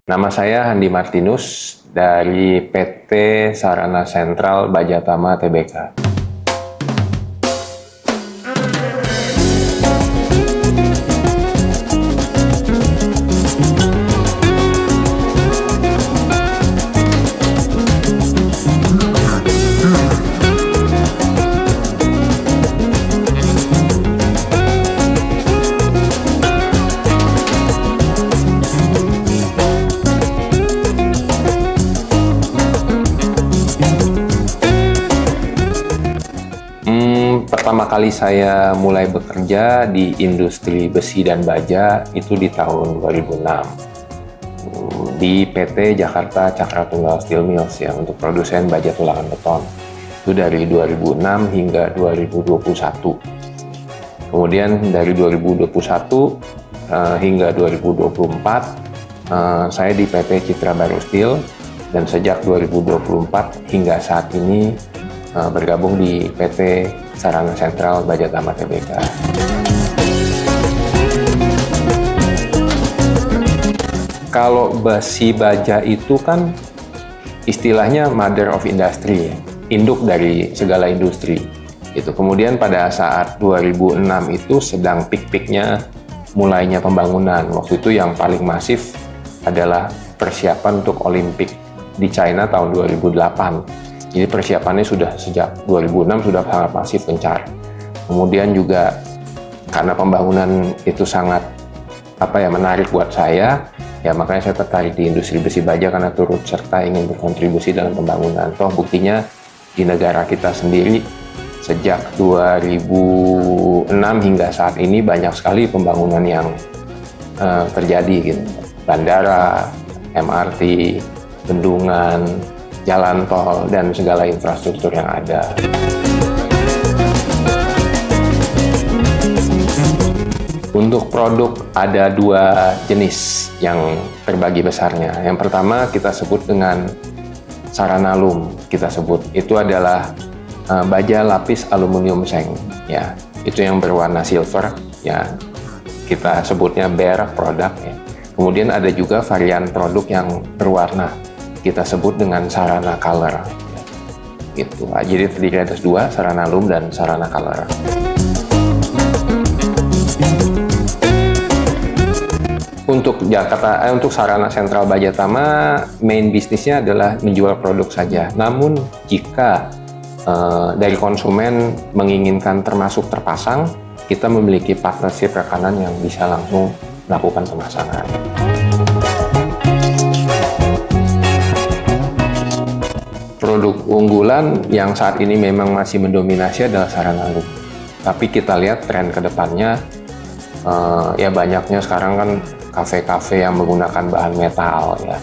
Nama saya Handi Martinus dari PT Sarana Sentral Bajatama Tbk. Pertama kali saya mulai bekerja di industri besi dan baja itu di tahun 2006 di PT Jakarta Cakra Tunggal Steel Mills ya, untuk produsen baja tulangan beton. Itu dari 2006 hingga 2021. Kemudian dari 2021 hingga 2024 saya di PT Citra Baru Steel, dan sejak 2024 hingga saat ini bergabung di PT Sarana Sentral Bajatama Tbk. Kalau besi baja itu kan istilahnya mother of industry, induk dari segala industri. Itu kemudian pada saat 2006 itu sedang pik-piknya mulainya pembangunan. Waktu itu yang paling masif adalah persiapan untuk Olimpik di China tahun 2008. Jadi persiapannya sudah sejak 2006 sudah sangat masif gencar. Kemudian juga karena pembangunan itu sangat menarik buat saya, ya makanya saya tertarik di industri besi baja karena turut serta ingin berkontribusi dalam pembangunan. Toh buktinya di negara kita sendiri sejak 2006 hingga saat ini banyak sekali pembangunan yang terjadi gitu. Bandara, MRT, bendungan, jalan tol, dan segala infrastruktur yang ada. Untuk produk ada dua jenis yang terbagi besarnya. Yang pertama kita sebut dengan Saranalum, kita sebut. Itu adalah baja lapis aluminium seng, ya. Itu yang berwarna silver, ya. Kita sebutnya bare product, ya. Kemudian ada juga varian produk yang berwarna, kita sebut dengan Sarana Color. Gitu. Jadi terdiri atas dua, Saranalum dan Sarana Color. Untuk untuk Sarana Sentral Bajatama, main bisnisnya adalah menjual produk saja. Namun jika dari konsumen menginginkan termasuk terpasang, kita memiliki partnership rekanan yang bisa langsung melakukan pemasangan. Produk unggulan yang saat ini memang masih mendominasi adalah Saranalum. Tapi kita lihat tren ke depannya, ya banyaknya sekarang kan kafe-kafe yang menggunakan bahan metal, ya.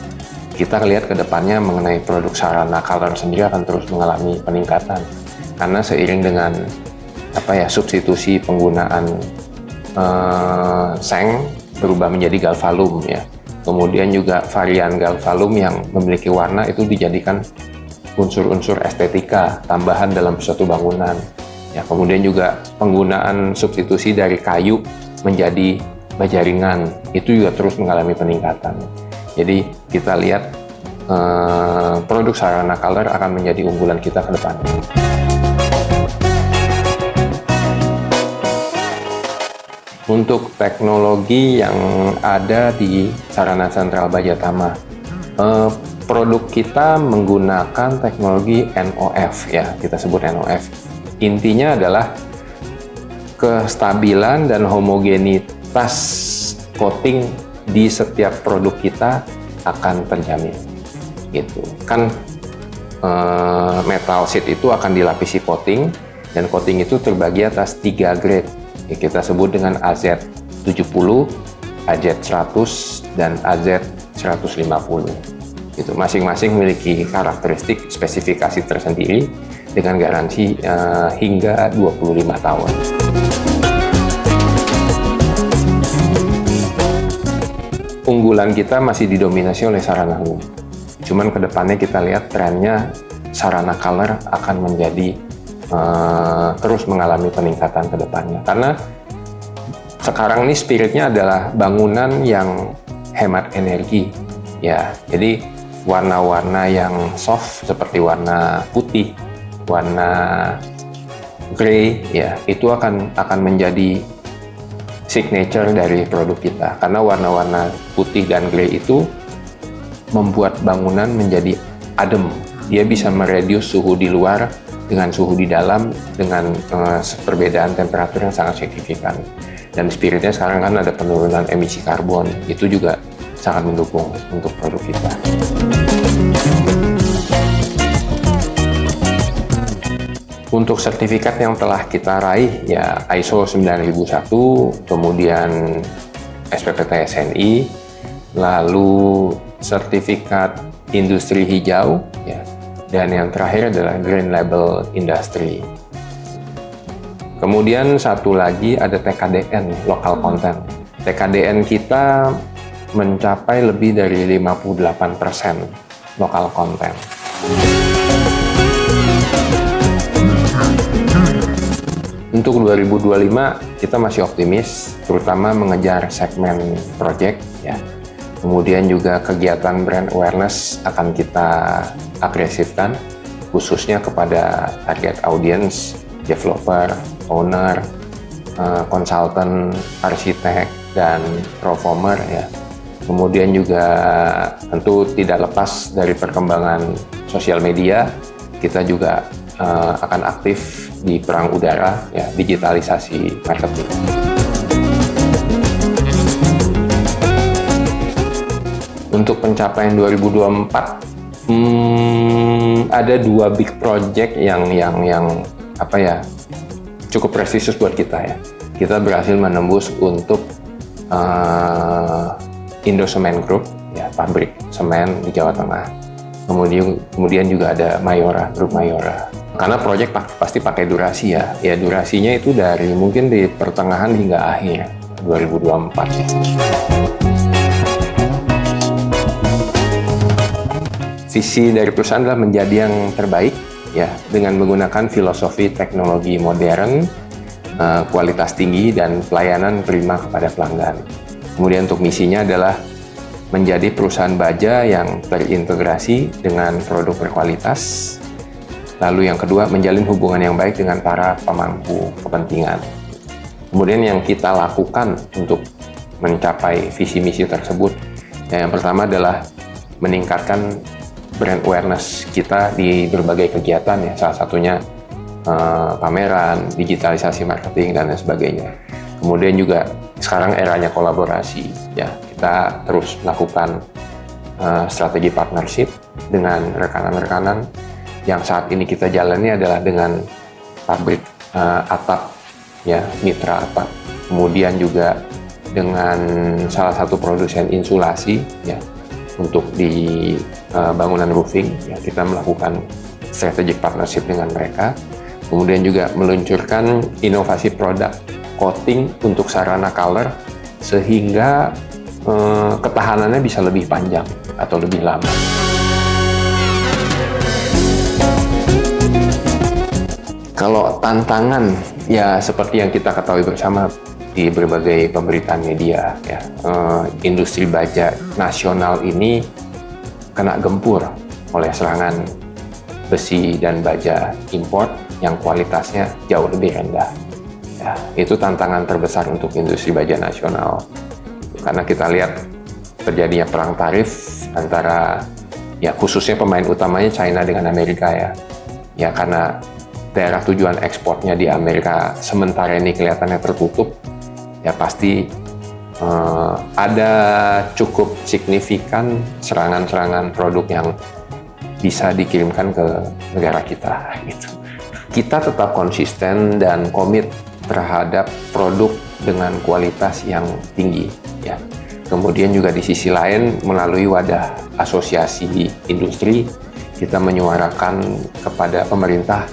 Kita lihat ke depannya mengenai produk Sarana Color sendiri akan terus mengalami peningkatan. Karena seiring dengan substitusi penggunaan seng berubah menjadi galvalum, ya. Kemudian juga varian galvalum yang memiliki warna itu dijadikan unsur-unsur estetika tambahan dalam suatu bangunan. Ya, kemudian juga penggunaan substitusi dari kayu menjadi baja ringan itu juga terus mengalami peningkatan. Jadi kita lihat produk Sarana Color akan menjadi unggulan kita ke depan. Untuk teknologi yang ada di Sarana Sentral Bajatama, produk kita menggunakan teknologi NOF, ya, kita sebut NOF. Intinya adalah kestabilan dan homogenitas coating di setiap produk kita akan terjamin. Gitu. Kan metal sheet itu akan dilapisi coating, dan coating itu terbagi atas 3 grade. Ya, kita sebut dengan AZ70, AZ100, dan AZ150. Gitu. Masing-masing memiliki karakteristik spesifikasi tersendiri dengan garansi hingga 25 tahun. Unggulan kita masih didominasi oleh Saranalum. Cuman kedepannya kita lihat trennya Sarana Color akan menjadi terus mengalami peningkatan kedepannya. Karena sekarang ini spiritnya adalah bangunan yang hemat energi. ya. Jadi warna-warna yang soft seperti warna putih, warna grey, ya, itu akan menjadi signature dari produk kita. Karena warna-warna putih dan grey itu membuat bangunan menjadi adem. Dia bisa mereduce suhu di luar dengan suhu di dalam dengan perbedaan temperatur yang sangat signifikan. Dan spiritnya sekarang kan ada penurunan emisi karbon, itu juga sangat mendukung untuk produk kita. Untuk sertifikat yang telah kita raih, ya ISO 9001, kemudian SPPT SNI, lalu sertifikat industri hijau, ya, dan yang terakhir adalah Green Label Industry. Kemudian satu lagi ada TKDN, Local Content. TKDN kita mencapai lebih dari 58% local content. Untuk 2025 kita masih optimis, terutama mengejar segmen project, ya. Kemudian juga kegiatan brand awareness akan kita agresifkan, khususnya kepada target audience, developer, owner, konsultan, arsitek, dan performer, ya. Kemudian juga tentu tidak lepas dari perkembangan sosial media, kita juga akan aktif di perang udara, ya, digitalisasi marketing. Untuk pencapaian 2024, ada 2 big project yang apa ya, cukup prestisius buat kita, ya. Kita berhasil menembus untuk Indo Semen Group, ya, pabrik semen di Jawa Tengah. Kemudian juga ada Mayora, Grup Mayora. Karena proyek pasti pakai durasi, ya. Ya, durasinya itu dari mungkin di pertengahan hingga akhir 2024. Ya. Visi dari perusahaan adalah menjadi yang terbaik, ya, dengan menggunakan filosofi teknologi modern, kualitas tinggi, dan pelayanan prima kepada pelanggan. Kemudian untuk misinya adalah menjadi perusahaan baja yang terintegrasi dengan produk berkualitas. Lalu yang kedua, menjalin hubungan yang baik dengan para pemangku kepentingan. Kemudian yang kita lakukan untuk mencapai visi misi tersebut, ya, yang pertama adalah meningkatkan brand awareness kita di berbagai kegiatan, ya, salah satunya pameran, digitalisasi marketing, dan lain sebagainya. Kemudian juga sekarang eranya kolaborasi, ya, kita terus melakukan strategi partnership dengan rekanan-rekanan. Yang saat ini kita jalani adalah dengan pabrik atap, ya, mitra atap. Kemudian juga dengan salah satu produsen insulasi, ya, untuk di bangunan roofing, ya, kita melakukan strategic partnership dengan mereka. Kemudian juga meluncurkan inovasi produk coating untuk sarana color sehingga ketahanannya bisa lebih panjang atau lebih lama. Kalau tantangan, ya, seperti yang kita ketahui bersama di berbagai pemberitaan media, ya, industri baja nasional ini kena gempur oleh serangan besi dan baja import yang kualitasnya jauh lebih rendah. Ya, itu tantangan terbesar untuk industri baja nasional. Karena kita lihat terjadinya perang tarif antara, ya, khususnya pemain utamanya China dengan Amerika, ya. Ya, karena daerah tujuan ekspornya di Amerika sementara ini kelihatannya tertutup, ya pasti ada cukup signifikan serangan-serangan produk yang bisa dikirimkan ke negara kita, gitu. Kita tetap konsisten dan komit terhadap produk dengan kualitas yang tinggi, ya. Kemudian juga di sisi lain melalui wadah asosiasi industri kita menyuarakan kepada pemerintah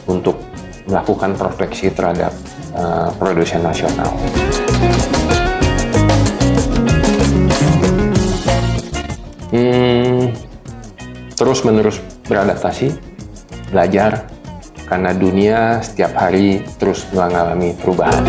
untuk melakukan proteksi terhadap produsen nasional. Terus-menerus beradaptasi, belajar, karena dunia setiap hari terus mengalami perubahan.